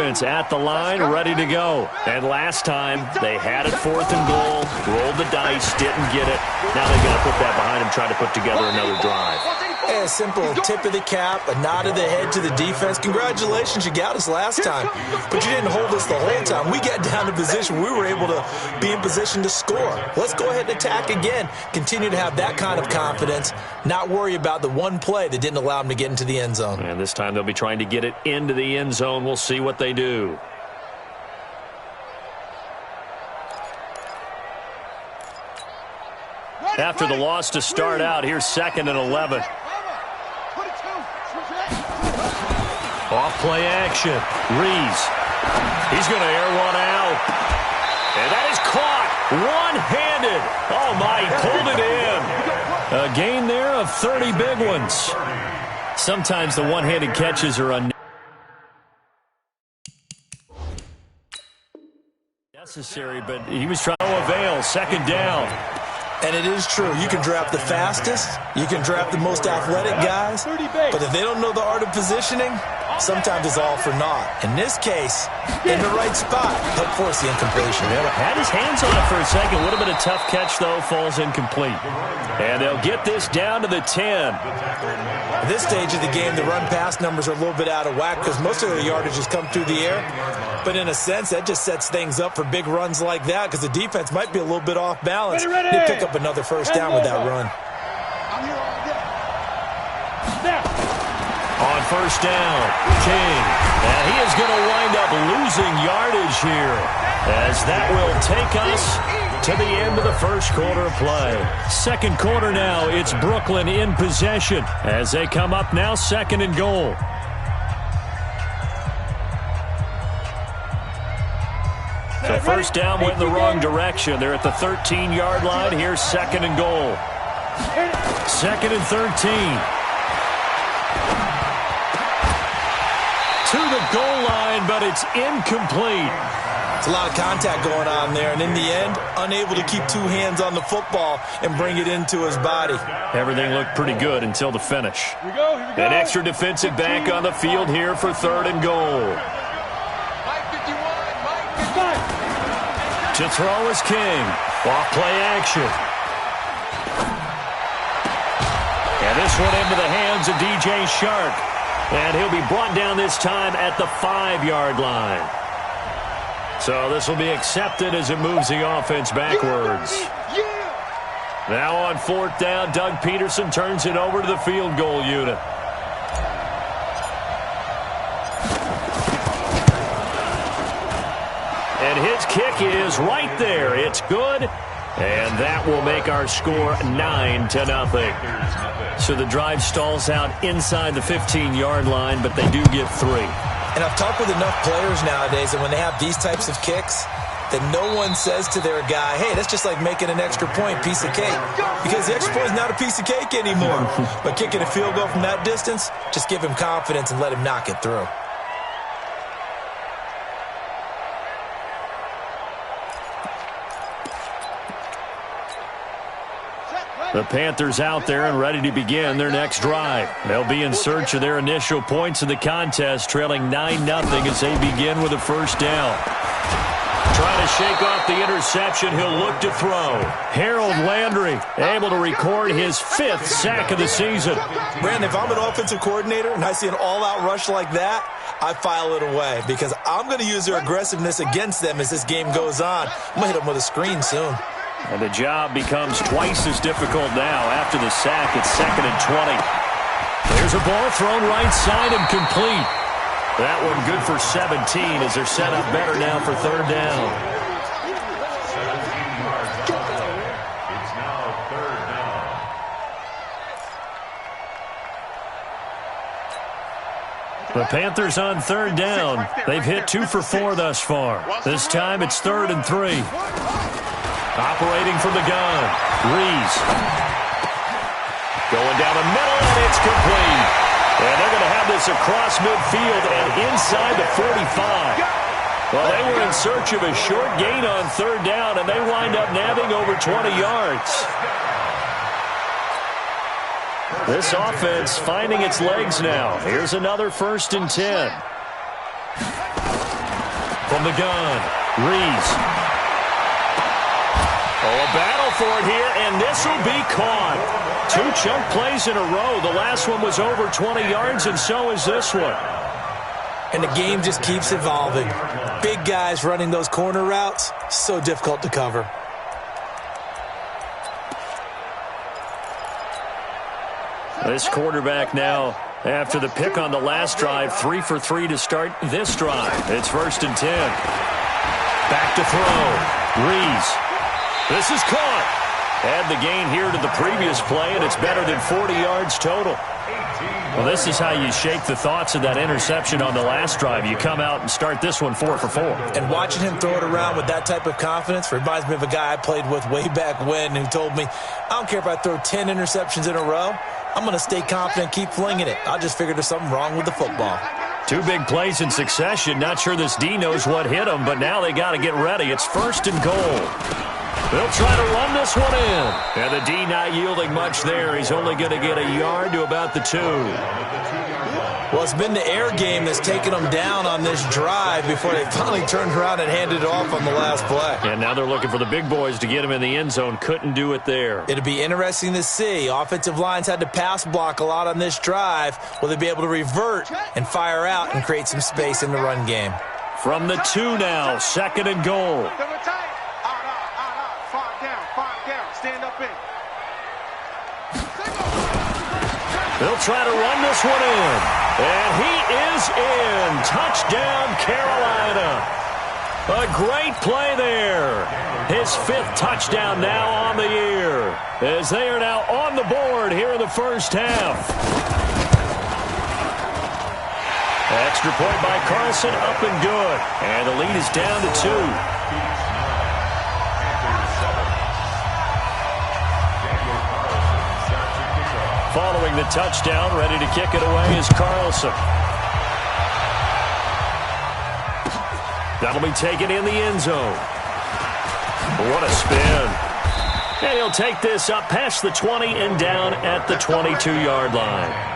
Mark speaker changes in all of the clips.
Speaker 1: offense at the line, ready to go. And last time, they had it 4th and goal, rolled the dice, didn't get it. Now they've got to put that behind them, try to put together another drive.
Speaker 2: Hey, a simple tip of the cap, a nod of the head to the defense. Congratulations, you got us last time. But you didn't hold us the whole time. We got down to position. We were able to be in position to score. Let's go ahead and attack again. Continue to have that kind of confidence. Not worry about the one play that didn't allow them to get into the end zone.
Speaker 1: And this time they'll be trying to get it into the end zone. We'll see what they do. After the loss to start out, here's 2nd and 11. Off play action. Rees. He's going to air one out. And that is caught. One-handed. Oh, my, he pulled it in. A gain there of 30 big ones. Sometimes the one-handed catches are unnecessary, but he was trying to avail. 2nd down.
Speaker 2: And it is true. You can draft the fastest. You can draft the most athletic guys. But if they don't know the art of positioning, sometimes it's all for naught. In this case, in the right spot, help force the incompletion.
Speaker 1: Yeah, had his hands on it for a second. A little bit of tough catch, though, falls incomplete. And they'll get this down to the 10.
Speaker 2: At this stage of the game, the run-pass numbers are a little bit out of whack because most of their yardage has come through the air. But in a sense, that just sets things up for big runs like that because the defense might be a little bit off balance. They pick up another 1st down with that run.
Speaker 1: On 1st down, King. And he is going to wind up losing yardage here as that will take us to the end of the 1st quarter of play. 2nd quarter now, it's Brooklyn in possession as they come up now 2nd and goal. The 1st down went in the wrong direction. They're at the 13-yard line. Here's 2nd and goal. 2nd and 13. To the goal line, but it's incomplete.
Speaker 2: It's a lot of contact going on there, and in the end, unable to keep 2 hands on the football and bring it into his body.
Speaker 1: Everything looked pretty good until the finish.
Speaker 3: Here we go.
Speaker 1: An extra defensive back on the field here for 3rd and goal. To throw is King. Off play action. And this one into the hands of DJ Shark. And he'll be brought down this time at the 5-yard line. So this will be accepted as it moves the offense backwards. Now on 4th down, Doug Peterson turns it over to the field goal unit. And his kick is right there. It's good. And that will make our score 9-0. So the drive stalls out inside the 15-yard line, but they do get 3.
Speaker 2: And I've talked with enough players nowadays that when they have these types of kicks, that no one says to their guy, hey, that's just like making an extra point, piece of cake. Because the extra point is not a piece of cake anymore. But kicking a field goal from that distance, just give him confidence and let him knock it through.
Speaker 1: The Panthers out there and ready to begin their next drive. They'll be in search of their initial points of the contest, trailing 9-0 as they begin with a 1st down. Trying to shake off the interception, he'll look to throw. Harold Landry able to record his 5th sack of the season.
Speaker 2: Brandon, if I'm an offensive coordinator and I see an all-out rush like that, I file it away because I'm going to use their aggressiveness against them as this game goes on. I'm going to hit them with a screen soon.
Speaker 1: And the job becomes twice as difficult now. After the sack, it's 2nd and 20. There's a ball thrown right side and complete. That one good for 17 as they're set up better now for 3rd down.
Speaker 4: It's now 3rd down.
Speaker 1: The Panthers on 3rd down. They've hit 2 for 4 thus far. This time it's 3rd and 3. Operating from the gun. Rees. Going down the middle, and it's complete. And they're going to have this across midfield and inside the 45. Well, they were in search of a short gain on 3rd down, and they wind up nabbing over 20 yards. This offense finding its legs now. Here's another 1st and 10. From the gun, Reese. Oh, a battle for it here, and this will be caught. 2 chunk plays in a row. The last one was over 20 yards, and so is this one.
Speaker 2: And the game just keeps evolving. Big guys running those corner routes, so difficult to cover.
Speaker 1: This quarterback now, after the pick on the last drive, 3 for 3 to start this drive. It's 1st and 10. Back to throw. Reese. This is caught. Add the gain here to the previous play, and it's better than 40 yards total. Well, this is how you shake the thoughts of that interception on the last drive. You come out and start this one 4 for 4.
Speaker 2: And watching him throw it around with that type of confidence reminds me of a guy I played with way back when who told me, I don't care if I throw 10 interceptions in a row. I'm going to stay confident, keep flinging it. I just figured there's something wrong with the football.
Speaker 1: 2 big plays in succession. Not sure this D knows what hit him, but now they got to get ready. It's 1st and goal. They'll try to run this one in. And the D not yielding much there. He's only going to get a yard to about the 2.
Speaker 2: Well, it's been the air game that's taken them down on this drive before they finally turned around and handed it off on the last play.
Speaker 1: And now they're looking for the big boys to get him in the end zone. Couldn't do it there.
Speaker 2: It'll be interesting to see. Offensive lines had to pass block a lot on this drive. Will they be able to revert and fire out and create some space in the run game?
Speaker 1: From the 2 now, 2nd and goal.
Speaker 3: Stand up in.
Speaker 1: They'll try to run this one in. And he is in. Touchdown, Carolina. A great play there. His 5th touchdown now on the year, as they are now on the board here in the first half. Extra point by Carlson, up and good. And the lead is down to 2. Following the touchdown, ready to kick it away is Carlson. That'll be taken in the end zone. What a spin. And he'll take this up past the 20 and down at the 22-yard line.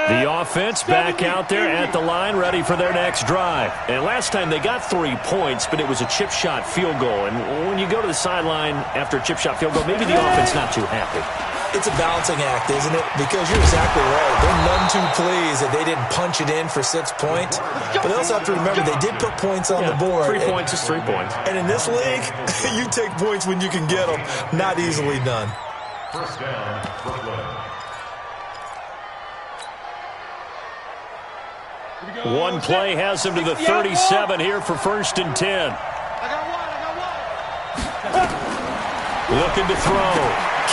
Speaker 1: The offense back out there at the line, ready for their next drive. And last time they got 3 points, but it was a chip shot field goal. And when you go to the sideline after a chip shot field goal, maybe the offense not too happy.
Speaker 2: It's a balancing act, isn't it? Because you're exactly right. They're none too pleased that they didn't punch it in for 6 points. But they also have to remember they did put points on the board.
Speaker 1: 3 points is 3 points.
Speaker 2: And in this league, you take points when you can get them. Not easily done.
Speaker 4: First down, Brooklyn.
Speaker 1: One play has him to the 37 here for 1st and 10. Looking to throw.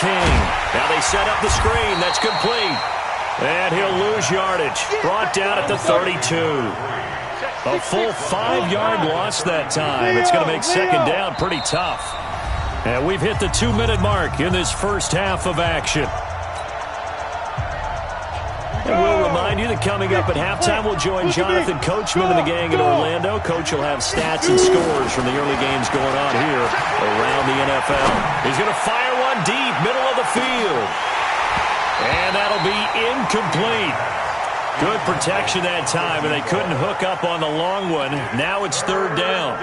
Speaker 1: King. Now they set up the screen. That's complete. And he'll lose yardage. Brought down at the 32. A full 5-yard loss that time. It's going to make 2nd down pretty tough. And we've hit the 2-minute mark in this first half of action. And we'll remind you that coming up at halftime, we'll join Jonathan Coachman and the gang in Orlando. Coach will have stats and scores from the early games going on here around the NFL. He's going to fire one deep, middle of the field. And that'll be incomplete. Good protection that time, and they couldn't hook up on the long one. Now it's 3rd down.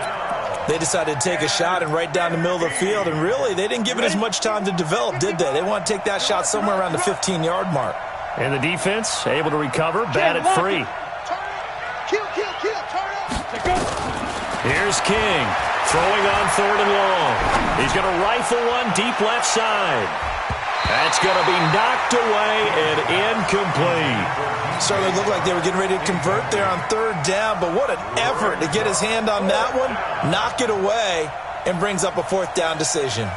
Speaker 2: They decided to take a shot and right down the middle of the field, and really, they didn't give it as much time to develop, did they? They want to take that shot somewhere around the 15-yard mark.
Speaker 1: And the defense able to recover, bat it free. Here's King, throwing on 3rd and long. He's going to rifle one deep left side. That's going to be knocked away and incomplete.
Speaker 2: Certainly looked like they were getting ready to convert there on 3rd down, but what an effort to get his hand on that one, knock it away, and brings up a 4th down decision.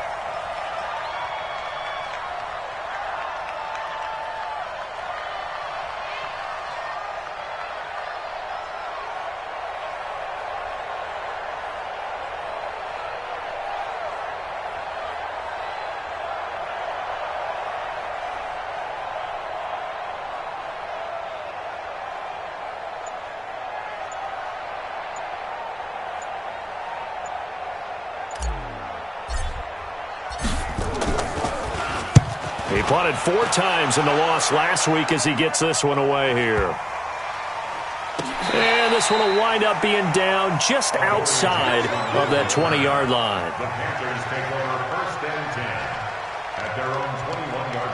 Speaker 1: He punted 4 times in the loss last week as he gets this one away here. And this one will wind up being down just outside of that 20-yard line.
Speaker 4: The Panthers take over 1st and 10 at their own 21-yard line.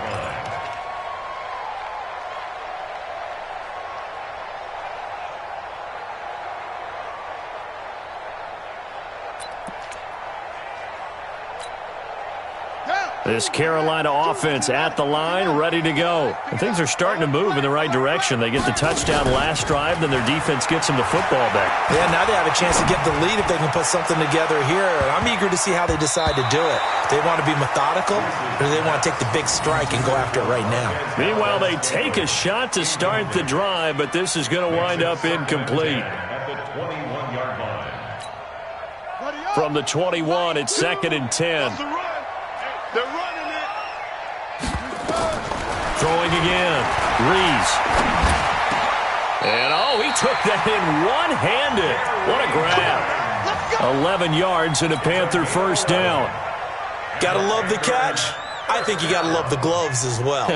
Speaker 1: This Carolina offense at the line, ready to go. And things are starting to move in the right direction. They get the touchdown last drive, then their defense gets them the football back.
Speaker 2: Yeah, now they have a chance to get the lead if they can put something together here. I'm eager to see how they decide to do it. Do they want to be methodical, or do they want to take the big strike and go after it right now?
Speaker 1: Meanwhile, they take a shot to start the drive, but this is going to wind up incomplete.
Speaker 4: At the 21-yard line.
Speaker 1: From the 21, it's 2nd and 10.
Speaker 3: They're running it.
Speaker 1: Throwing again. Reese. And, he took that in one-handed. What a grab. 11 yards and a Panther first down.
Speaker 2: Gotta love the catch. I think you gotta love the gloves as well.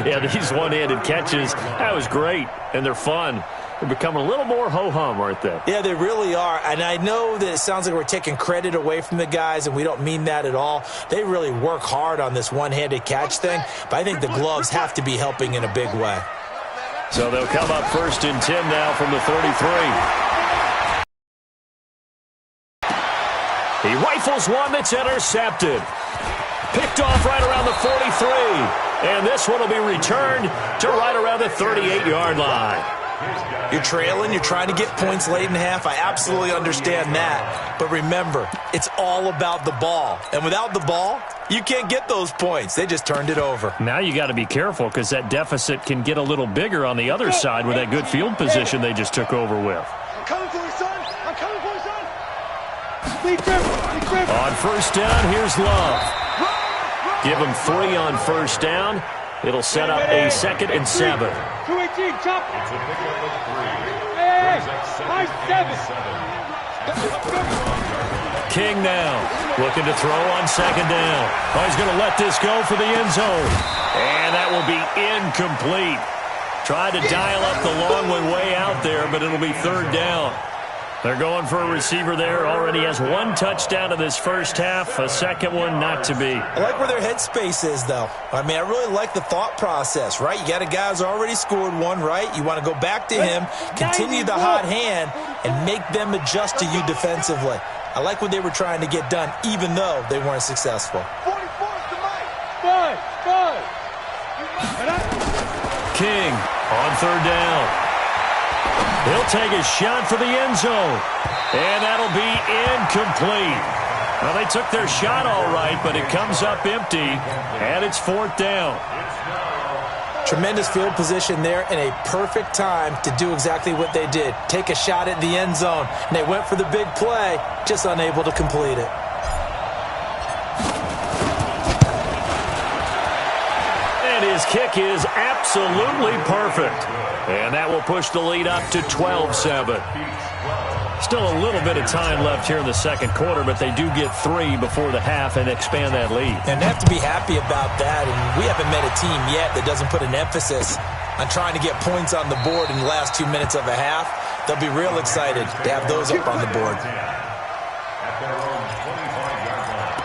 Speaker 1: Yeah, these one-handed catches, that was great, and they're fun. They're becoming a little more ho-hum, aren't they?
Speaker 2: Yeah, they really are. And I know that it sounds like we're taking credit away from the guys, and we don't mean that at all. They really work hard on this one-handed catch thing, but I think the gloves have to be helping in a big way.
Speaker 1: So they'll come up 1st and 10 now from the 33. He rifles one that's intercepted. Picked off right around the 43. And this one will be returned to right around the 38-yard line.
Speaker 2: You're trailing, you're trying to get points late in half. I absolutely understand that. But remember, it's all about the ball. And without the ball, you can't get those points. They just turned it over.
Speaker 1: Now you got to be careful because that deficit can get a little bigger on the other side with that good field position they just took over with.
Speaker 3: I'm coming for you, son. I'm coming for you, son. Be careful. Be careful.
Speaker 1: On 1st down, here's Love. Give him 3 on 1st down. It'll set up a 2nd and 7.
Speaker 3: 218, chop.
Speaker 4: It's a pickup of 3.
Speaker 3: Hey,
Speaker 4: High 7.
Speaker 1: King now looking to throw on 2nd down. He's going to let this go for the end zone. And that will be incomplete. Tried to dial up the long one way out there, but it'll be 3rd down. They're going for a receiver there. Already has 1 touchdown in this first half. A second one not to be.
Speaker 2: I like where their headspace is, though. I mean, I really like the thought process, right? You got a guy who's already scored 1, right? You want to go back to him, continue the hot hand, and make them adjust to you defensively. I like what they were trying to get done, even though they weren't successful.
Speaker 3: 44 is the mic. 5.
Speaker 1: King on 3rd down. He'll take a shot for the end zone. And that'll be incomplete. Well, they took their shot all right, but it comes up empty. And it's 4th down.
Speaker 2: Tremendous field position there and a perfect time to do exactly what they did. Take a shot at the end zone. And they went for the big play, just unable to complete it.
Speaker 1: And his kick is absolutely perfect. And that will push the lead up to 12-7. Still a little bit of time left here in the second quarter, but they do get 3 before the half and expand that lead.
Speaker 2: And they have to be happy about that. And we haven't met a team yet that doesn't put an emphasis on trying to get points on the board in the last 2 minutes of a half. They'll be real excited to have those up on the board.
Speaker 4: At their own 25-yard line.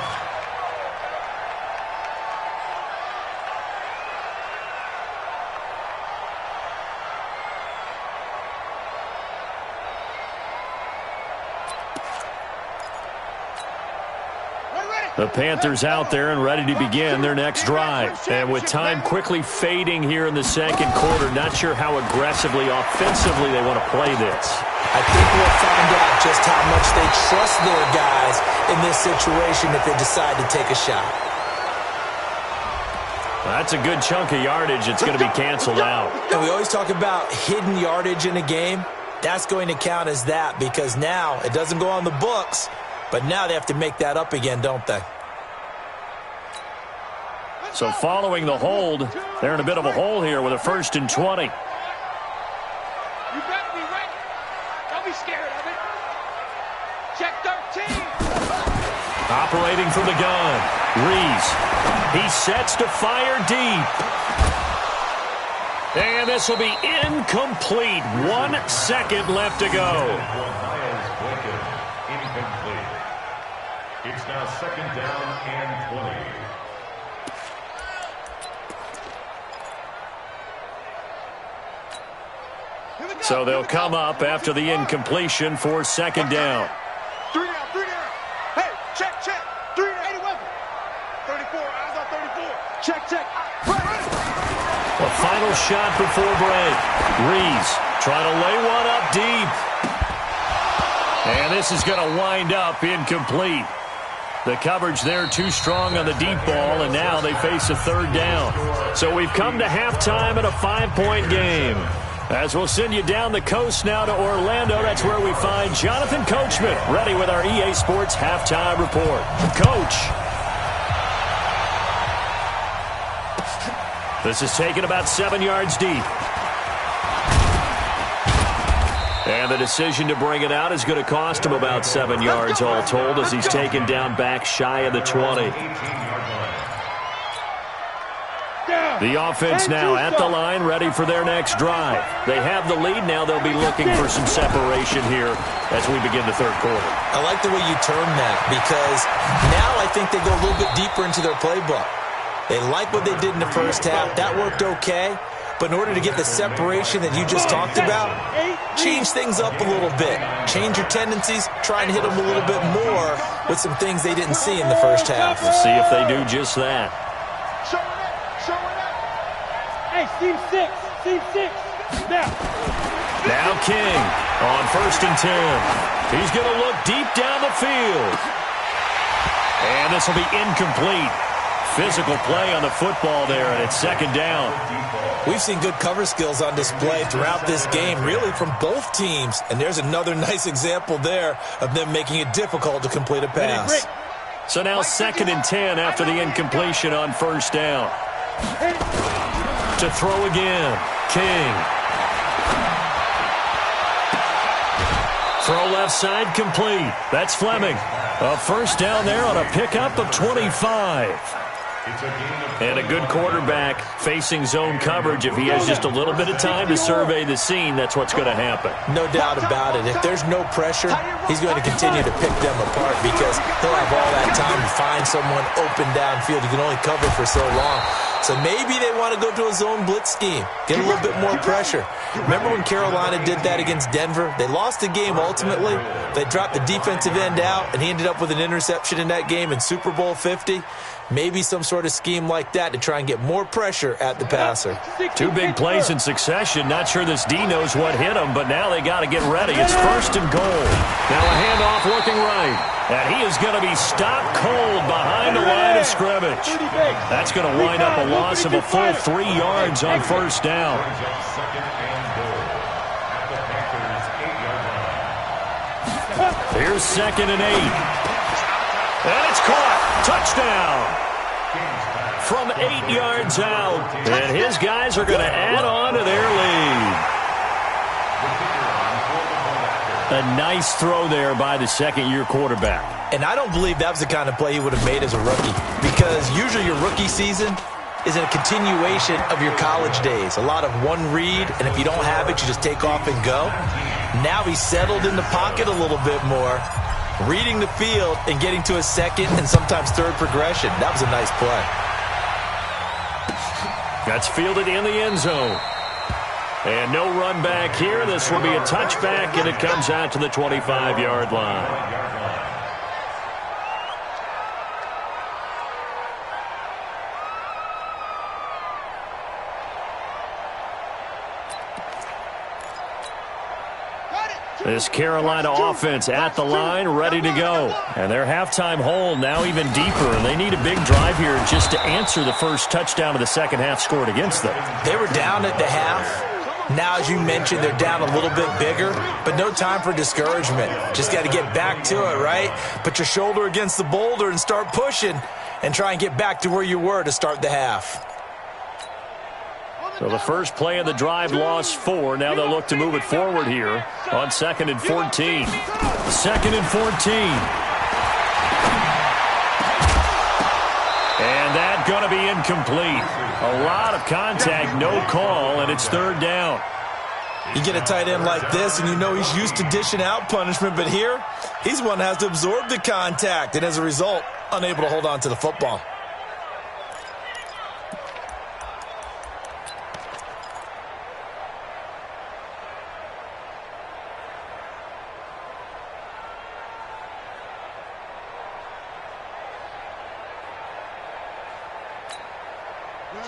Speaker 1: The Panthers out there and ready to begin their next drive. And with time quickly fading here in the second quarter, not sure how aggressively, offensively they want to play this.
Speaker 2: I think we'll find out just how much they trust their guys in this situation if they decide to take a shot.
Speaker 1: That's a good chunk of yardage. It's going to be canceled out.
Speaker 2: And we always talk about hidden yardage in a game. That's going to count as that because now it doesn't go on the books. But now they have to make that up again, don't they?
Speaker 1: So following the hold, they're in a bit of a hole here with a 1st and 20.
Speaker 3: You better be ready. Don't be scared of it. Check 13.
Speaker 1: Operating from the gun. Reese. He sets to fire deep. And this will be incomplete. 1 second left to go.
Speaker 4: Incomplete. It's now second down and 20.
Speaker 1: So they'll come up after the incompletion for second down.
Speaker 3: 3 down, 3 down. Hey, check. 3 down, 81. 34, eyes on 34. Check. Right.
Speaker 1: A final shot before break. Reese trying to lay one up deep. And this is going to wind up incomplete. The coverage there too strong on the deep ball, and now they face a third down. So we've come to halftime in a 5-point game. As we'll send you down the coast now to Orlando, that's where we find Jonathan Coachman, ready with our EA Sports Halftime Report. Coach. This is taken about 7 yards deep. And the decision to bring it out is going to cost him about 7 yards all told, as he's taken down back shy of the 20. The offense now at the line, ready for their next drive. They have the lead now. They'll be looking for some separation here as we begin the third quarter.
Speaker 2: I like the way you term that, because now I think they go a little bit deeper into their playbook. They like what they did in the first half. That worked okay. But in order to get the separation that you just talked about, change things up a little bit. Change your tendencies. Try and hit them a little bit more with some things they didn't see in the first half.
Speaker 1: We'll see if they do just that.
Speaker 3: Hey, Steve 6.
Speaker 1: Now King on 1st and 10. He's going to look deep down the field. And this will be incomplete. Physical play on the football there, and it's second down.
Speaker 2: We've seen good cover skills on display throughout this game, really from both teams. And there's another nice example there of them making it difficult to complete a pass.
Speaker 1: So now 2nd and 10 after the incompletion on 1st down. To throw again, King. Throw left side complete. That's Fleming. A 1st down there on a pickup of 25. And a good quarterback facing zone coverage. If he has just a little bit of time to survey the scene, that's what's going to happen.
Speaker 2: No doubt about it. If there's no pressure, he's going to continue to pick them apart because he'll have all that time to find someone open downfield. You can only cover for so long. So maybe they want to go to a zone blitz scheme, get a little bit more pressure. Remember when Carolina did that against Denver? They lost the game ultimately. They dropped the defensive end out, and he ended up with an interception in that game in Super Bowl 50. Maybe some sort of scheme like that to try and get more pressure at the passer.
Speaker 1: 2 big plays in succession. Not sure this D knows what hit him, but now they got to get ready. It's 1st and goal. Now a handoff looking right. And he is going to be stopped cold behind the line of scrimmage. That's going to wind up a loss of a full 3 yards on 1st down. Here's 2nd and 8. And it's caught. Touchdown. From 8 yards out. And his guys are going to add on to their lead. A nice throw there by the second-year quarterback.
Speaker 2: And I don't believe that was the kind of play he would have made as a rookie, because usually your rookie season is a continuation of your college days. A lot of one read, and if you don't have it, you just take off and go. Now he's settled in the pocket a little bit more, reading the field and getting to a second and sometimes third progression. That was a nice play.
Speaker 1: That's fielded in the end zone. And no run back here. This will be a touchback, and it comes out to the 25-yard line. This Carolina offense at the line, ready to go. And their halftime hole now even deeper, and they need a big drive here just to answer the first touchdown of the second half scored against them.
Speaker 2: They were down at the half. Now, as you mentioned, they're down a little bit bigger, but no time for discouragement. Just got to get back to it, right? Put your shoulder against the boulder and start pushing and try and get back to where you were to start the half.
Speaker 1: So the first play of the drive lost 4. Now they'll look to move it forward here on 2nd and 14. 2nd and 14. And that's going to be incomplete. A lot of contact, no call, and it's third down.
Speaker 2: You get a tight end like this, and you know he's used to dishing out punishment, but here, he's one that has to absorb the contact, and as a result, unable to hold on to the football.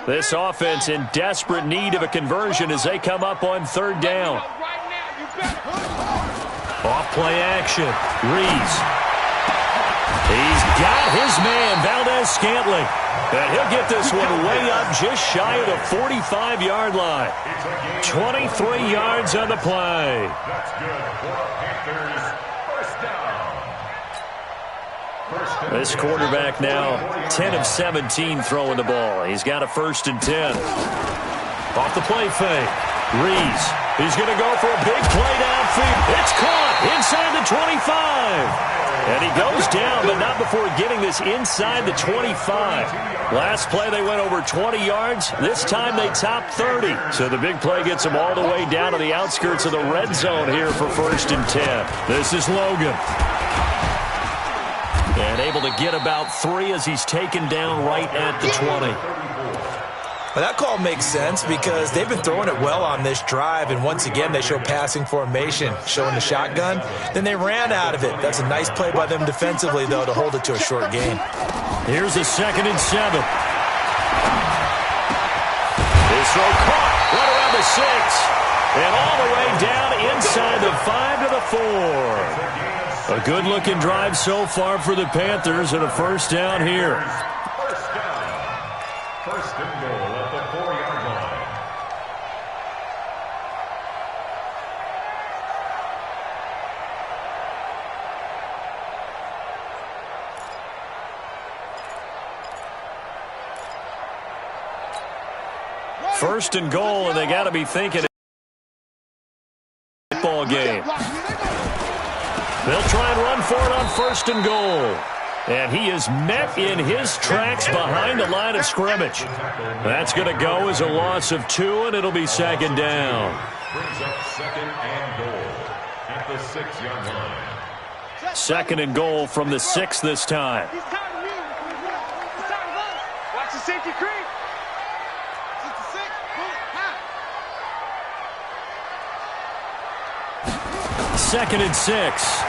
Speaker 1: This offense in desperate need of a conversion as they come up on third down. Off play action. Rees. He's got his man, Valdez-Scantling. And he'll get this one way up just shy of the 45-yard line. 23 yards on the play.
Speaker 4: That's good for the Panthers. First down.
Speaker 1: This quarterback now 10 of 17 throwing the ball. He's got a 1st and 10. Off the play fake. Rees. He's going to go for a big play downfield. It's caught inside the 25. And he goes down, but not before getting this inside the 25. Last play they went over 20 yards. This time they topped 30. So the big play gets them all the way down to the outskirts of the red zone here for 1st and 10. This is Logan. And able to get about 3 as he's taken down right at the 20.
Speaker 2: Well, that call makes sense because they've been throwing it well on this drive, and once again they show passing formation, showing the shotgun. Then they ran out of it. That's a nice play by them defensively, though, to hold it to a short gain.
Speaker 1: Here's a 2nd and 7. This throw caught right around the 6. And all the way down inside the 5 to the 4. A good-looking drive so far for the Panthers and a 1st down here.
Speaker 4: First down. 1st and goal at the 4-yard line.
Speaker 1: First and goal, and they got to be thinking football game. They'll try and run for it on 1st and goal. And he is met in his tracks behind the line of scrimmage. That's going to go as a loss of 2, and it'll be 2nd down.
Speaker 4: Brings up 2nd and goal at the 6-yard line.
Speaker 1: 2nd and goal from the 6 this time.
Speaker 3: He's tired of you. He's tired of us. Watch the safety creep. 66. Boom.
Speaker 1: 2nd and 6.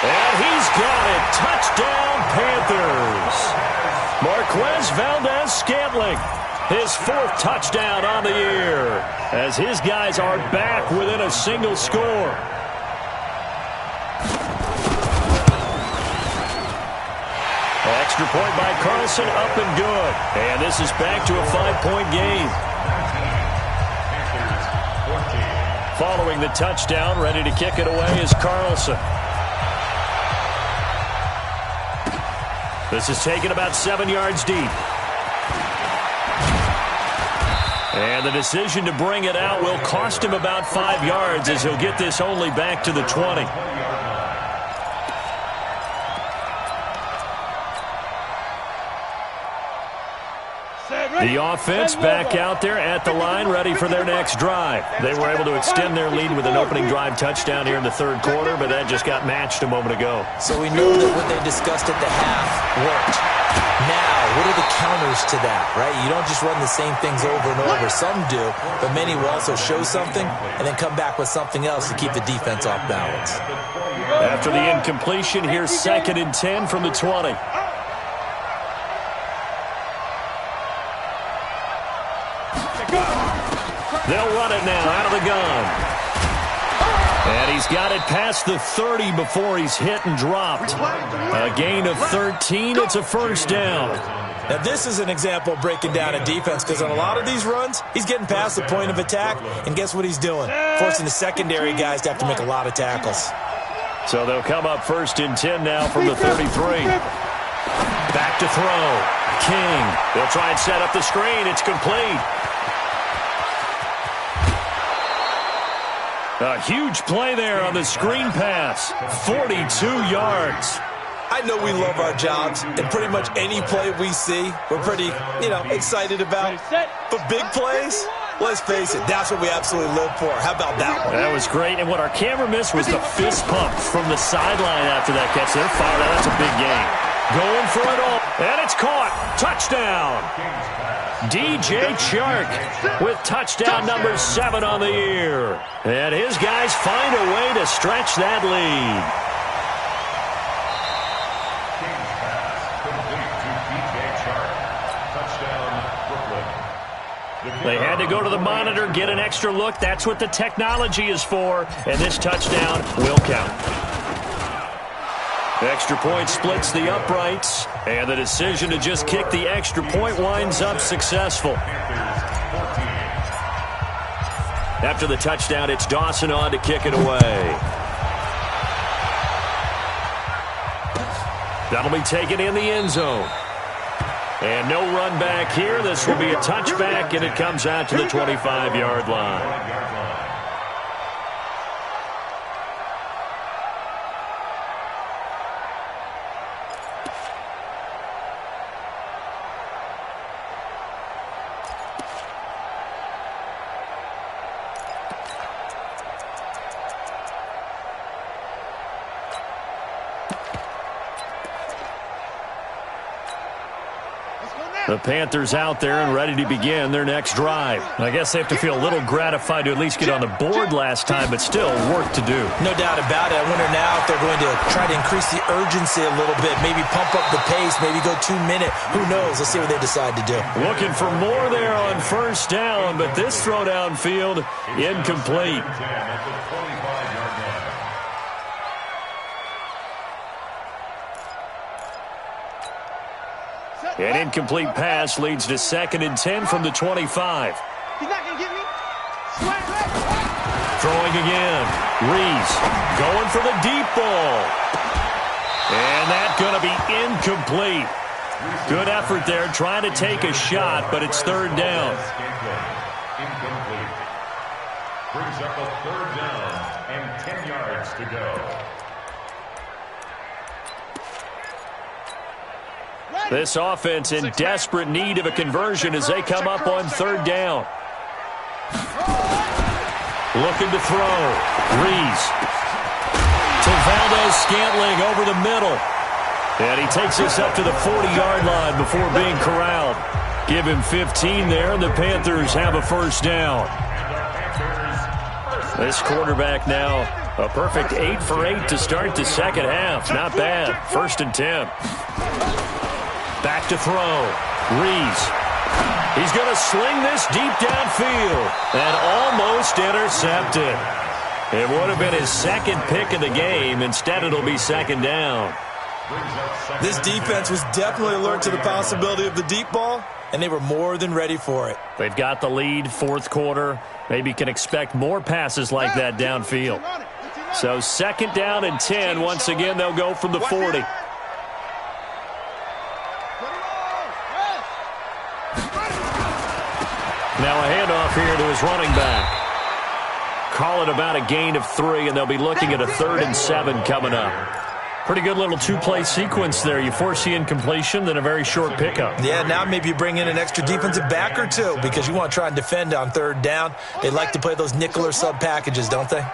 Speaker 1: And he's got it. Touchdown, Panthers. Marquez Valdez-Scantling, his 4th touchdown on the year, as his guys are back within a single score. Extra point by Carlson, up and good. And this is back to a 5-point game. Following the touchdown, ready to kick it away is Carlson. This is taken about 7 yards deep. And the decision to bring it out will cost him about 5 yards as he'll get this only back to the 20. The offense back out there at the line, ready for their next drive. They were able to extend their lead with an opening drive touchdown here in the 3rd quarter, but that just got matched a moment ago.
Speaker 2: So we know that what they discussed at the half worked. Now, what are the counters to that, right? You don't just run the same things over and over. Some do, but many will also show something and then come back with something else to keep the defense off balance.
Speaker 1: After the incompletion, here's 2nd and 10 from the 20. They'll run it now out of the gun. And he's got it past the 30 before he's hit and dropped. A gain of 13. It's a 1st down.
Speaker 2: Now, this is an example of breaking down a defense because on a lot of these runs, he's getting past the point of attack, and guess what he's doing? Forcing the secondary guys to have to make a lot of tackles.
Speaker 1: So they'll come up 1st and 10 now from the 33. Back to throw. King. They'll try and set up the screen. It's complete. A huge play there on the screen pass. 42 yards.
Speaker 2: I know we love our jobs, and pretty much any play we see, we're pretty, excited about. But big plays, let's face it, that's what we absolutely live for. How about that one?
Speaker 1: That was great, and what our camera missed was the fist pump from the sideline after that catch. They're fired out. That's a big game. Going for it all, and it's caught. Touchdown. DJ Chark with touchdown number 7 on the year. And his guys find a way to stretch that lead. They had to go to the monitor, get an extra look. That's what the technology is for. And this touchdown will count. Extra point splits the uprights. And the decision to just kick the extra point winds up successful. After the touchdown, it's Dawson on to kick it away. That'll be taken in the end zone. And no run back here. This will be a touchback, and it comes out to the 25-yard line. The Panthers out there and ready to begin their next drive. I guess they have to feel a little gratified to at least get on the board last time, but still work to do.
Speaker 2: No doubt about it. I wonder now if they're going to try to increase the urgency a little bit, maybe pump up the pace, maybe go 2 minute. Who knows? Let's see what they decide to do.
Speaker 1: Looking for more there on first down, but this throw downfield incomplete. An incomplete pass leads to 2nd and 10 from the 25.
Speaker 3: He's not going to get me.
Speaker 1: Throwing again. Reese going for the deep ball. And that's going to be incomplete. Good effort there trying to take a shot, but it's 3rd down.
Speaker 4: Incomplete. Brings up a 3rd down and 10 yards to go.
Speaker 1: This offense in desperate need of a conversion as they come up on 3rd down. Looking to throw. Reese. To Valdez-Scantling over the middle. And he takes us up to the 40-yard line before being corralled. Give him 15 there, and the Panthers have a 1st down. This quarterback now, a perfect 8 for 8 to start the 2nd half. Not bad. 1st and 10. Back to throw. Reese. He's going to sling this deep downfield. And almost intercepted. It would have been his 2nd pick of the game. Instead, it'll be 2nd down.
Speaker 2: This defense was definitely alert to the possibility of the deep ball, and they were more than ready for it.
Speaker 1: They've got the lead, 4th quarter. Maybe can expect more passes like that downfield. So 2nd down and 10. Once again, they'll go from the 40. Now a handoff here to his running back. Call it about a gain of 3, and they'll be looking at a 3rd and 7 coming up. Pretty good little 2-play sequence there. You force the incompletion, then a very short pickup.
Speaker 2: Yeah, now maybe you bring in an extra defensive back or 2 because you want to try and defend on 3rd down. They like to play those nickel or sub packages, don't they?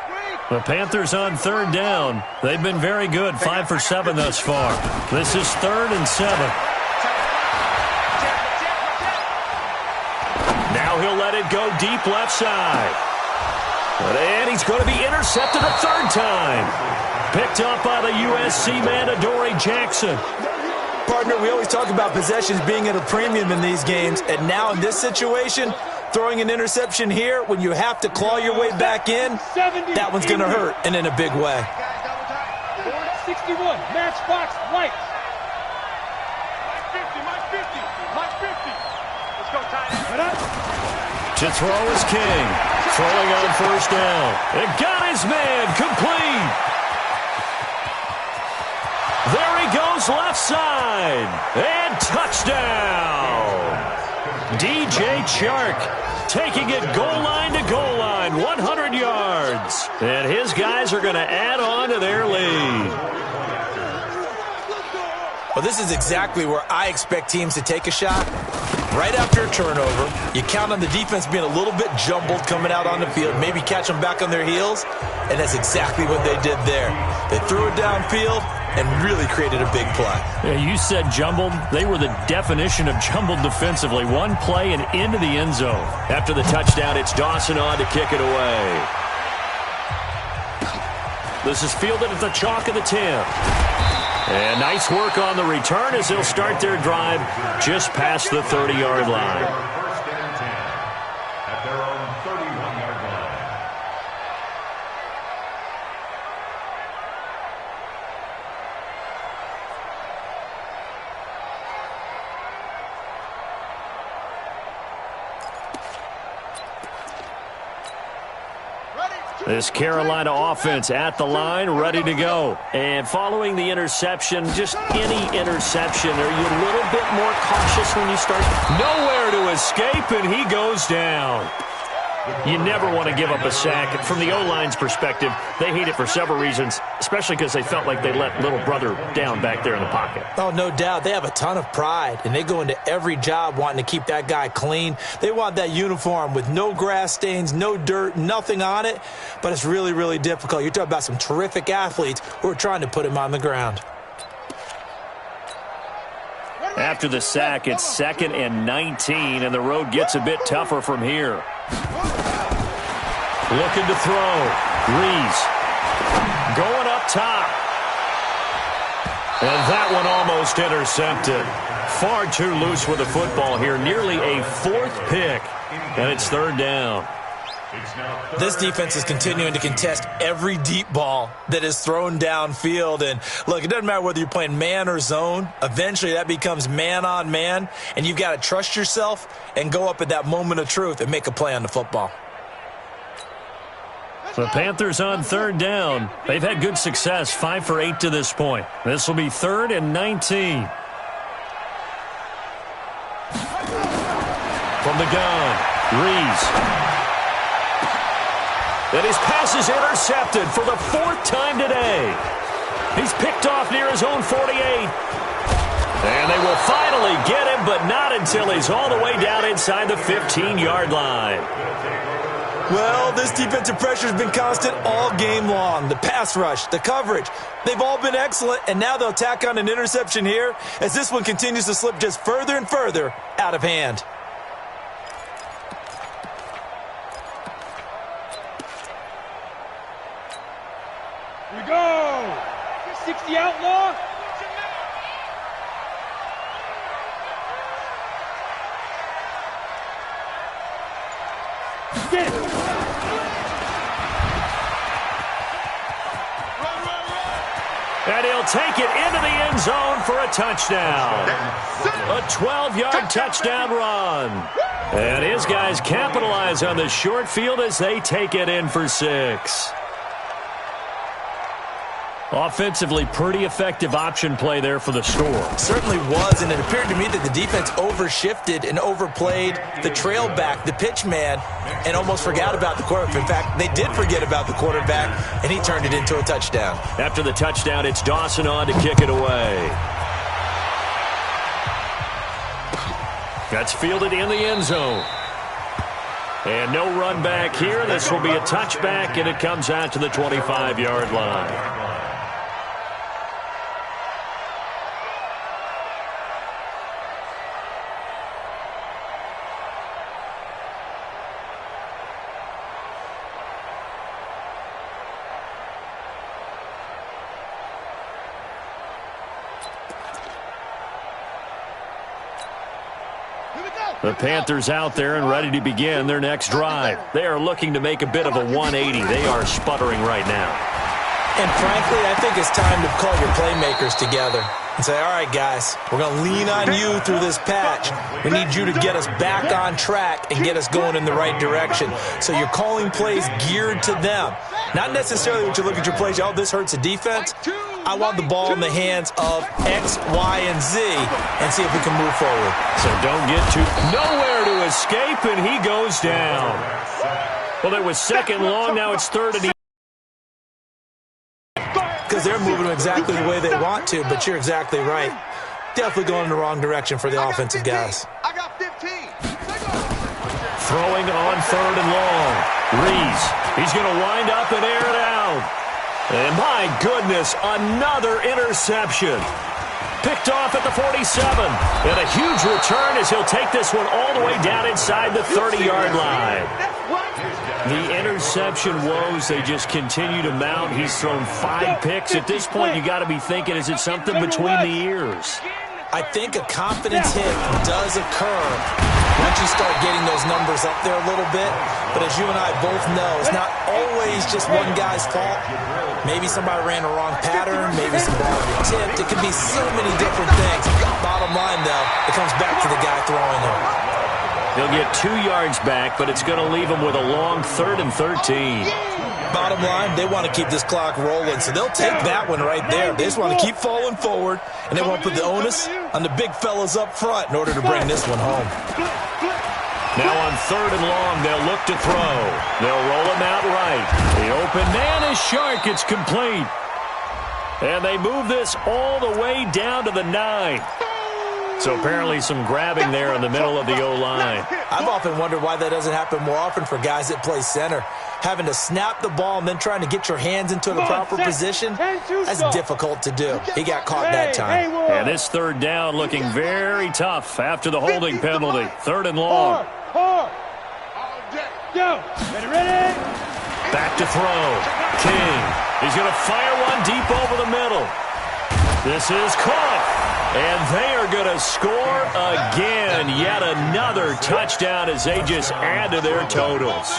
Speaker 1: The Panthers on 3rd down. They've been very good, 5 for 7 thus far. This is 3rd and 7. Now he'll let it go deep left side. And he's going to be intercepted a 3rd time. Picked up by the USC man, Adoree Jackson.
Speaker 2: Partner, we always talk about possessions being at a premium in these games, and now in this situation, throwing an interception here when you have to claw your way back in, that one's going to hurt, and in a big way.
Speaker 3: 61, matchbox, white. My 50. Let's go, tight.
Speaker 1: To throw is King. Throwing on 1st down. It got his man complete. There he goes left side. And touchdown. DJ Chark taking it goal line to goal line. 100 yards. And his guys are going to add on to their lead.
Speaker 2: Well, this is exactly where I expect teams to take a shot. Right after a turnover, you count on the defense being a little bit jumbled coming out on the field, maybe catch them back on their heels, and that's exactly what they did there. They threw it downfield and really created a big play.
Speaker 1: Yeah, you said jumbled. They were the definition of jumbled defensively. One play and into the end zone. After the touchdown, it's Dawson on to kick it away. This is fielded at the chalk of the 10. And nice work on the return as they'll start their drive just past the 30-yard line.
Speaker 4: First and 10 at their own 31-yard line.
Speaker 1: This Carolina offense at the line, ready to go. And following the interception, just any interception, are you a little bit more cautious when you start? Nowhere to escape, and he goes down. You never want to give up a sack. From the O-line's perspective, they hate it for several reasons, especially because they felt like they let little brother down back there in the pocket.
Speaker 2: Oh, no doubt. They have a ton of pride, and they go into every job wanting to keep that guy clean. They want that uniform with no grass stains, no dirt, nothing on it, but it's really, really difficult. You're talking about some terrific athletes who are trying to put him on the ground.
Speaker 1: After the sack, it's 2nd and 19, and the road gets a bit tougher from here. Looking to throw. Rees going up top. And that one almost intercepted. Far too loose with the football here. Nearly a 4th pick. And it's 3rd down.
Speaker 2: This defense is continuing to contest every deep ball that is thrown downfield. And, look, it doesn't matter whether you're playing man or zone. Eventually that becomes man on man. And you've got to trust yourself and go up at that moment of truth and make a play on the football.
Speaker 1: The Panthers on 3rd down. They've had good success, 5 for 8 to this point. This will be 3rd and 19. From the gun, Rees. And his pass is intercepted for the 4th time today. He's picked off near his own 48. And they will finally get him, but not until he's all the way down inside the 15-yard line.
Speaker 2: Well, this defensive pressure has been constant all game long. The pass rush, the coverage, they've all been excellent, and now they'll tack on an interception here as this one continues to slip just further and further out of hand.
Speaker 3: Here we go. 60 outlaw. Get it.
Speaker 1: And he'll take it into the end zone for a touchdown. A 12-yard touchdown run. And his guys capitalize on the short field as they take it in for 6. Offensively, pretty effective option play there for the score.
Speaker 2: Certainly was, and it appeared to me that the defense overshifted and overplayed the trail back, the pitch man, and almost forgot about the quarterback. In fact, they did forget about the quarterback, and he turned it into a touchdown.
Speaker 1: After the touchdown, it's Dawson on to kick it away. That's fielded in the end zone. And no run back here. This will be a touchback, and it comes out to the 25-yard line. The Panthers out there and ready to begin their next drive. They are looking to make a bit of a 180. They are sputtering right now.
Speaker 2: And frankly, I think it's time to call your playmakers together and say, all right, guys, we're going to lean on you through this patch. We need you to get us back on track and get us going in the right direction. So you're calling plays geared to them. Not necessarily when you look at your plays, oh, this hurts the defense. I want the ball in the hands of X, Y, and Z and see if we can move forward.
Speaker 1: So don't get too nowhere to escape, and he goes down. Well, it was 2nd long. Now it's 3rd and
Speaker 2: because they're moving them exactly the way they want to, but you're exactly right. Definitely going in the wrong direction for the offensive guys.
Speaker 3: I got 15.
Speaker 1: Throwing on 3rd and long. Reese, he's going to wind up and air it out. And my goodness, another interception. Picked off at the 47. And a huge return as he'll take this one all the way down inside the 30-yard line. The interception woes, they just continue to mount. He's thrown 5 picks. At this point, you got to be thinking, is it something between the ears?
Speaker 2: I think a confidence hit does occur once you start getting those numbers up there a little bit. But as you and I both know, it's not always just one guy's fault. Maybe somebody ran a wrong pattern. Maybe some balls were tipped. It could be so many different things. Bottom line, though, it comes back to the guy throwing them.
Speaker 1: He'll get 2 yards back, but it's going to leave him with a long 3rd and 13.
Speaker 2: Bottom line, they want to keep this clock rolling, so they'll take that one right there. They just want to keep falling forward, and they want to put the onus on the big fellas up front in order to bring this one home.
Speaker 1: Now on 3rd and long, they'll look to throw. They'll roll him out right. The open man is Shark. It's complete. And they move this all the way down to the 9. So apparently some grabbing there in the middle of the O-line.
Speaker 2: I've often wondered why that doesn't happen more often for guys that play center. Having to snap the ball and then trying to get your hands into the proper position, that's difficult to do. He got caught that time.
Speaker 1: And this 3rd down looking very tough after the holding penalty. 3rd and long. Back to throw. King. He's going to fire one deep over the middle. This is caught. And they are going to score again. Yet another touchdown as they just add to their totals.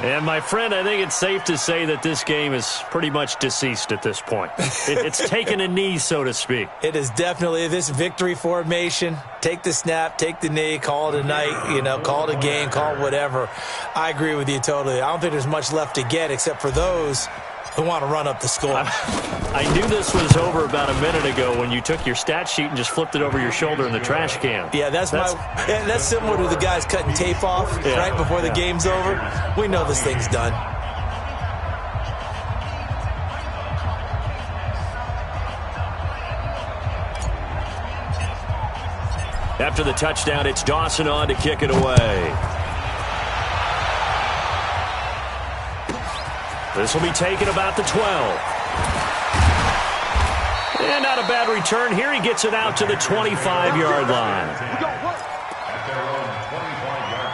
Speaker 1: And, my friend, I think it's safe to say that this game is pretty much deceased at this point. It's taken a knee, so to speak.
Speaker 2: It is definitely this victory formation. Take the snap, take the knee, call it a night, call it a game, call it whatever. I agree with you totally. I don't think there's much left to get except for those who want to run up the score.
Speaker 1: I knew this was over about a minute ago when you took your stat sheet and just flipped it over your shoulder in the trash can.
Speaker 2: Yeah, that's similar to the guys cutting tape off right before the game's over. We know this thing's done.
Speaker 1: After the touchdown, it's Dawson on to kick it away. This will be taken about the 12. And not a bad return here. He gets it out to the 25-yard line.
Speaker 4: At their own 25-yard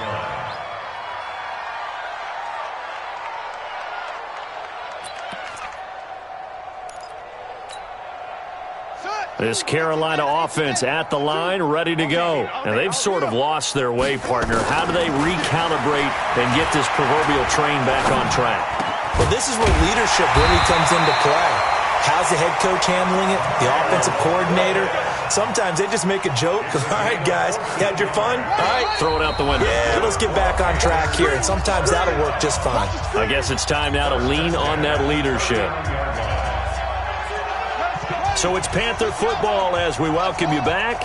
Speaker 4: line.
Speaker 1: This Carolina offense at the line, ready to go. And they've sort of lost their way, partner. How do they recalibrate and get this proverbial train back on track?
Speaker 2: Well, this is where leadership really comes into play. How's the head coach handling it? The offensive coordinator? Sometimes they just make a joke. All right, guys, you had your fun? All right.
Speaker 1: Throw it out the window.
Speaker 2: Yeah, let's get back on track here. And sometimes that'll work just fine.
Speaker 1: I guess it's time now to lean on that leadership. So it's Panther football as we welcome you back.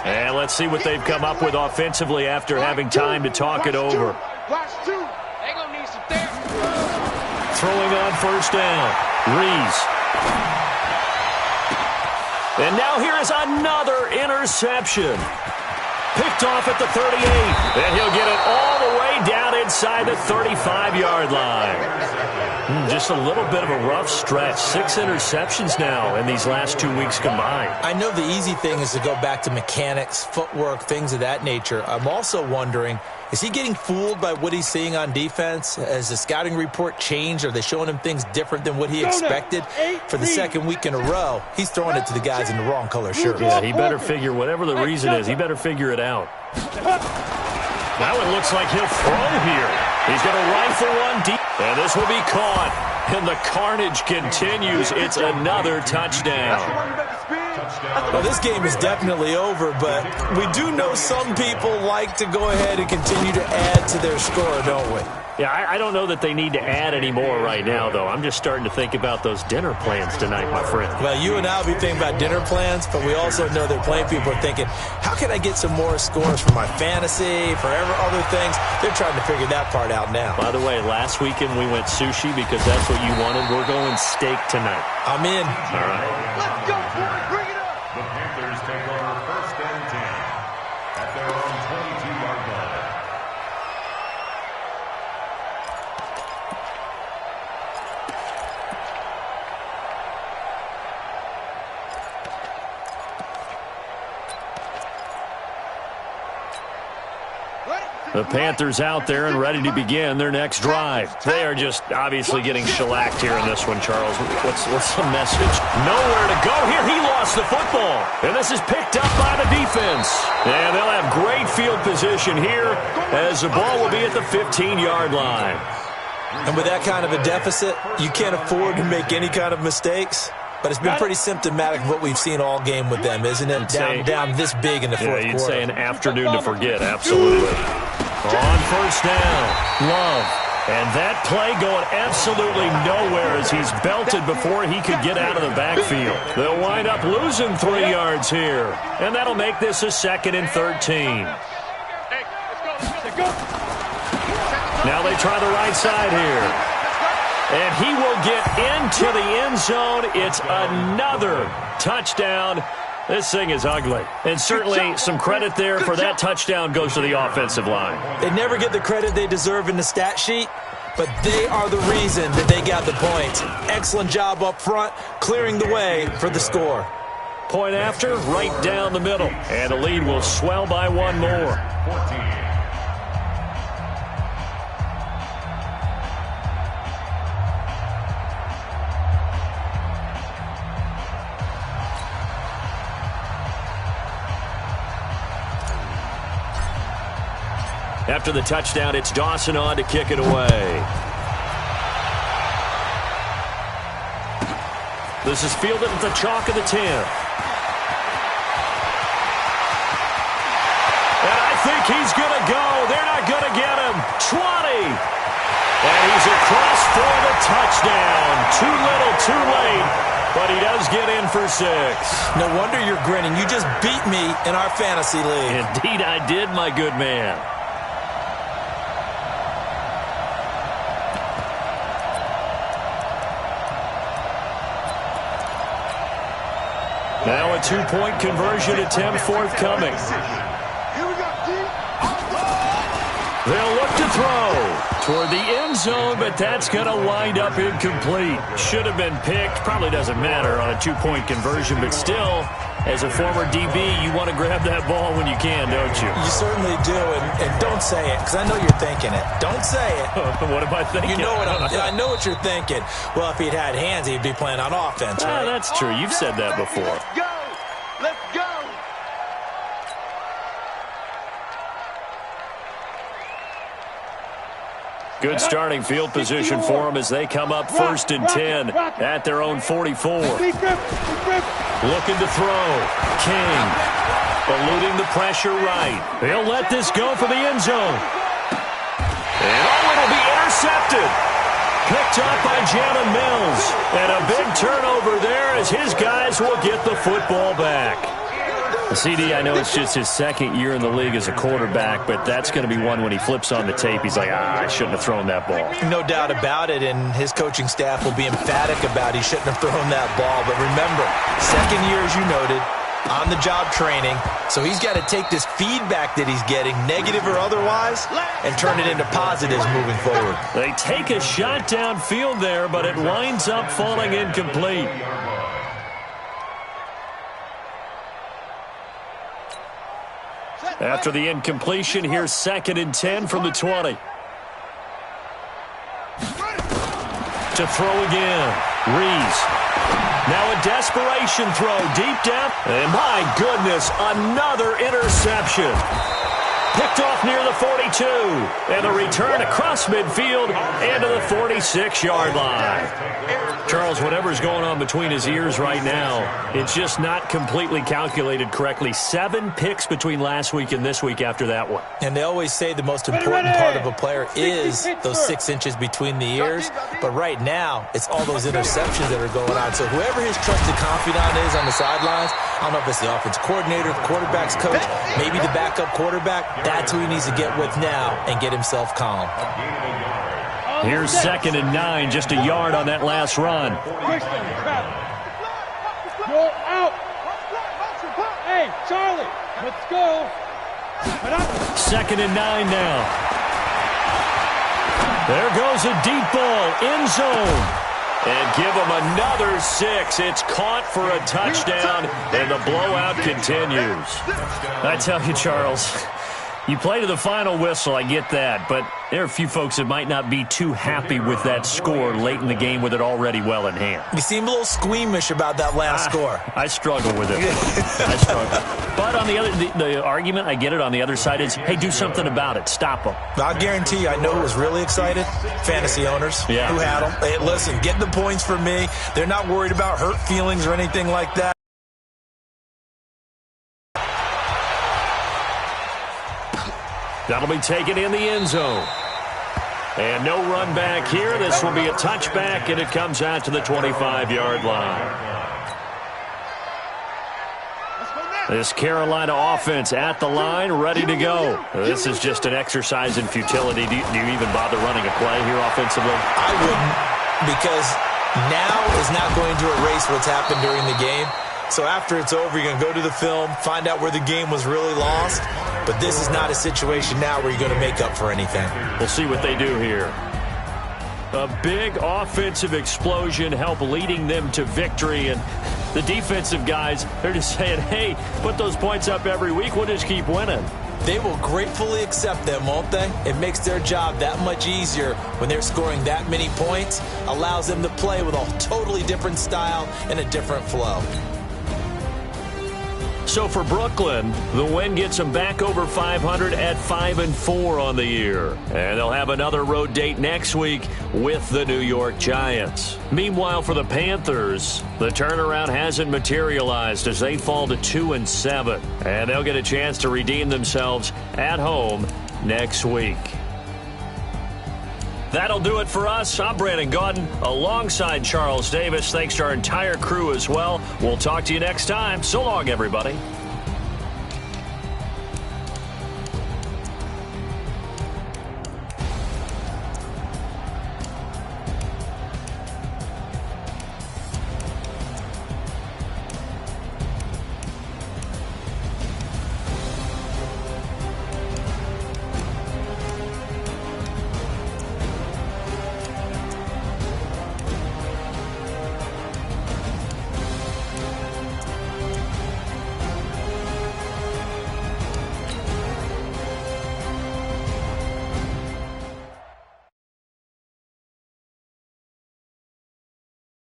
Speaker 1: And let's see what they've come up with offensively after having time to talk it over. Throwing on 1st down. Reese. And now here is another interception. Picked off at the 38. And he'll get it all the way down inside the 35-yard line. Just a little bit of a rough stretch. 6 interceptions now in these last 2 weeks combined.
Speaker 2: I know the easy thing is to go back to mechanics, footwork, things of that nature. I'm also wondering, is he getting fooled by what he's seeing on defense? Has the scouting report changed? Are they showing him things different than what he expected? For the 2nd week in a row, he's throwing it to the guys in the wrong color shirt.
Speaker 1: Yeah, he better figure, whatever the reason is, he better figure it out. Now it looks like he'll throw here. He's going to rifle one deep. And this will be caught. And the carnage continues. It's another touchdown.
Speaker 2: Well, this game is definitely over, but we do know some people like to go ahead and continue to add to their score, don't we?
Speaker 1: Yeah, I don't know that they need to add any more right now, though. I'm just starting to think about those dinner plans tonight, my friend.
Speaker 2: Well, you and I will be thinking about dinner plans, but we also know that plenty of people are thinking, how can I get some more scores for my fantasy, for other things? They're trying to figure that part out now.
Speaker 1: By the way, last weekend we went sushi because that's what you wanted. We're going steak tonight.
Speaker 2: I'm in.
Speaker 1: All right.
Speaker 3: Let's go, boys. Bring it up.
Speaker 4: The Panthers take over.
Speaker 1: The Panthers out there and ready to begin their next drive. They are just obviously getting shellacked here in this one, Charles. What's the message? Nowhere to go here. He lost the football. And this is picked up by the defense. And they'll have great field position here as the ball will be at the 15-yard line.
Speaker 2: And with that kind of a deficit, you can't afford to make any kind of mistakes. But it's been pretty symptomatic of what we've seen all game with them, isn't it? Down this big in the fourth quarter.
Speaker 1: You'd say an afternoon to forget, absolutely. On first down, Love. And that play going absolutely nowhere as he's belted before he could get out of the backfield. They'll wind up losing 3 yards here. And that'll make this a 2nd and 13. Now they try the right side here. And he will get into the end zone. It's another touchdown. This thing is ugly. And certainly some credit there for that touchdown goes to the offensive line.
Speaker 2: They never get the credit they deserve in the stat sheet, but they are the reason that they got the points. Excellent job up front, clearing the way for the score.
Speaker 1: Point after, right down the middle. And the lead will swell by one more.
Speaker 4: 14.
Speaker 1: After the touchdown, it's Dawson on to kick it away. This is fielded at the chalk of the 10. And I think he's going to go. They're not going to get him. 20. And he's across for the touchdown. Too little, too late. But he does get in for 6.
Speaker 2: No wonder you're grinning. You just beat me in our fantasy league.
Speaker 1: Indeed I did, my good man. Now a 2-point conversion attempt forthcoming. They'll look to throw toward the end zone, but that's going to wind up incomplete. Should have been picked. Probably doesn't matter on a 2-point conversion, but still, as a former DB, you want to grab that ball when you can, don't you?
Speaker 2: You certainly do, and don't say it, because I know you're thinking it. Don't say it.
Speaker 1: What am I thinking?
Speaker 2: You know what I know what you're thinking. Well, if he'd had hands, he'd be playing on offense, right?
Speaker 1: That's true. You've said that before.
Speaker 3: Let's go! Let's go!
Speaker 1: Good starting field position for them as they come up 1st and 10 at their own 44. Looking to throw. King eluding the pressure right. They'll let this go for the end zone. And it'll be intercepted. Picked up by Jalen Mills. And a big turnover there as his guys will get the football back. CD, I know it's just his 2nd year in the league as a quarterback, but that's going to be one when he flips on the tape. He's like, I shouldn't have thrown that ball.
Speaker 2: No doubt about it, and his coaching staff will be emphatic about he shouldn't have thrown that ball. But remember, 2nd year, as you noted, on-the-job training, so he's got to take this feedback that he's getting, negative or otherwise, and turn it into positives moving forward.
Speaker 1: They take a shot downfield there, but it winds up falling incomplete. After the incompletion, here's 2nd and 10 from the 20. To throw again. Reese. Now a desperation throw deep down. And my goodness, another interception. Picked off near the 42. And the return across midfield and to the 46-yard line. Charles, whatever's going on between his ears right now, it's just not completely calculated correctly. 7 picks between last week and this week after that one.
Speaker 2: And they always say the most important part of a player is those 6 inches between the ears. But right now, it's all those interceptions that are going on. So whoever his trusted confidant is on the sidelines, I don't know if it's the offense coordinator, the quarterback's coach, maybe the backup quarterback, that's who he needs to get with now and get himself calm.
Speaker 1: Here's 2nd and 9, just a yard on that last run.
Speaker 3: Go out. Hey, Charlie, let's go.
Speaker 1: 2nd and 9 now. There goes a deep ball, end zone. And give them another 6. It's caught for a touchdown, and the blowout continues. I tell you, Charles, You play to the final whistle, I get that, but there are a few folks that might not be too happy with that score late in the game with it already well in hand.
Speaker 2: You seem a little squeamish about that last score.
Speaker 1: I struggle with it. I struggle. But on the argument, I get it, on the other side is, hey, do something about it. Stop them.
Speaker 2: I'll guarantee you, I know who was really excited. Fantasy owners who had them. Hey, listen, get the points for me. They're not worried about hurt feelings or anything like that.
Speaker 1: That'll be taken in the end zone. And no run back here. This will be a touchback, and it comes out to the 25-yard line. This Carolina offense at the line, ready to go. This is just an exercise in futility. Do you even bother running a play here offensively?
Speaker 2: I wouldn't, because now is not going to erase what's happened during the game. So after it's over, you're going to go to the film, find out where the game was really lost. But this is not a situation now where you're going to make up for anything.
Speaker 1: We'll see what they do here. A big offensive explosion help leading them to victory. And the defensive guys, they're just saying, hey, put those points up every week. We'll just keep winning.
Speaker 2: They will gratefully accept them, won't they? It makes their job that much easier when they're scoring that many points. Allows them to play with a totally different style and a different flow.
Speaker 1: So for Brooklyn, the win gets them back over 500 at 5-4 on the year. And they'll have another road date next week with the New York Giants. Meanwhile, for the Panthers, the turnaround hasn't materialized as they fall to 2-7. And they'll get a chance to redeem themselves at home next week. That'll do it for us. I'm Brandon Gaudin alongside Charles Davis. Thanks to our entire crew as well. We'll talk to you next time. So long, everybody.